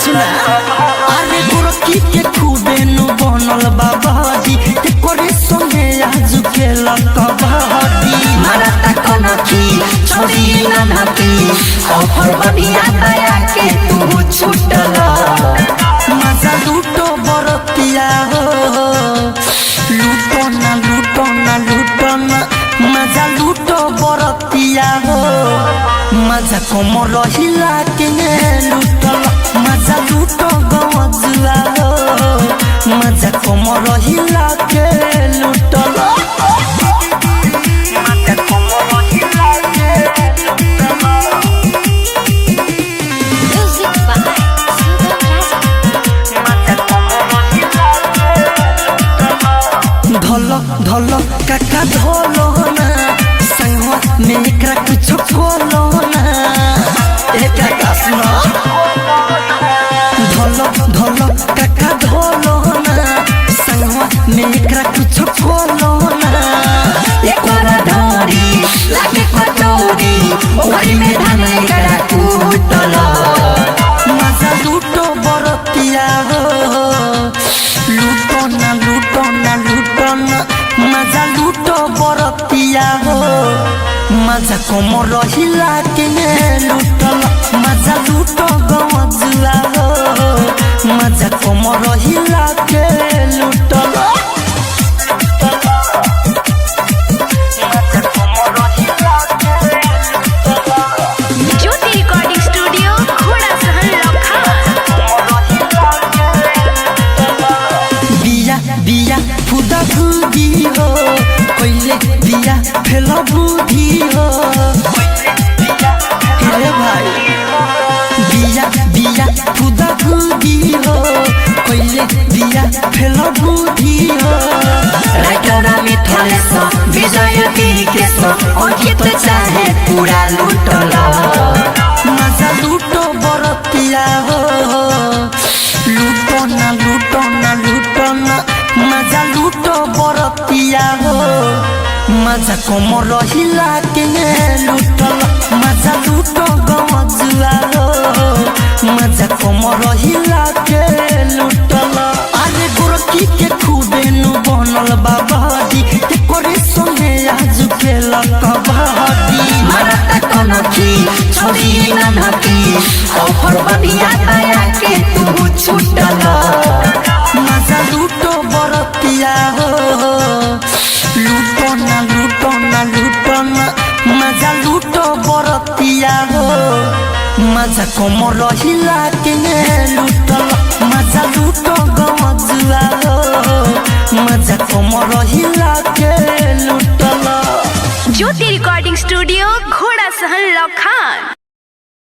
अरे गोरकी के खूबे नु बनल बाबाजी करे संगे आज खेल कबड्डी मारता कनकी छोड़ी ननकी ऑफर बढ़िया दया के तू छूटल मजा लूटो बरतिया हो लूटो ना लूटो ना लूटो ना मजा लूटो बरतिया हो मजा कोमर हिला के लूटल मजा लूटो गवजुआ हो मजा कोमर हिला के लूटल मजा कोमर हिला के Music by Sugam Raja. धल धल काका धलो ना संगवा में एकरा कुछ कोलो ना एक कासना धल धल काका धलो ना संगवा में एकरा कुछ कोलो ना एकरा धरी लागे कटोरी ओरी में धान एकरा कूटल मजा लूटो बरतिया हो लूटो ना लूटो ना लूटो ना मजा लूटो बरतिया हो मजा कोमर हिला के लूटल मजा लूटो गवजुआ हो मजा कोमर हिला के लूटल मजा कोमर हिला के Jyoti Recording Studio, Khoda Sahan Lokha. बिया बिया खुदा खुदी हो पहले बिया फेल बुद्धि हो हेरे भाई बिया बिया खुदा खुदी हो पहले बिया फेल बुद्धि हो राइटरा मिथलेश विजय दिकेश अंकित चाहे पूरा लूटल मजा लूटो बरतिया हो लूटो ना लूटो ना लूटो ना मजा लूटो बरतिया हो मजा कोमर हिला के लूटल मजा लूटो गवजुआ हो मजा कोमर हिला के लूटल अरे गोरकी के खूबे नु बनल बाबाजी करे संगे आज खेल कबड्डी मारता कनकी छोड़ी ननकी ऑफर बढ़िया दया के तू छूटल मजा लूटो बरतिया हो लूटो ना लूटो ना लूटो ना मजा लूटो बरतिया हो मजा कोमर हिला के लूटल मजा लूटो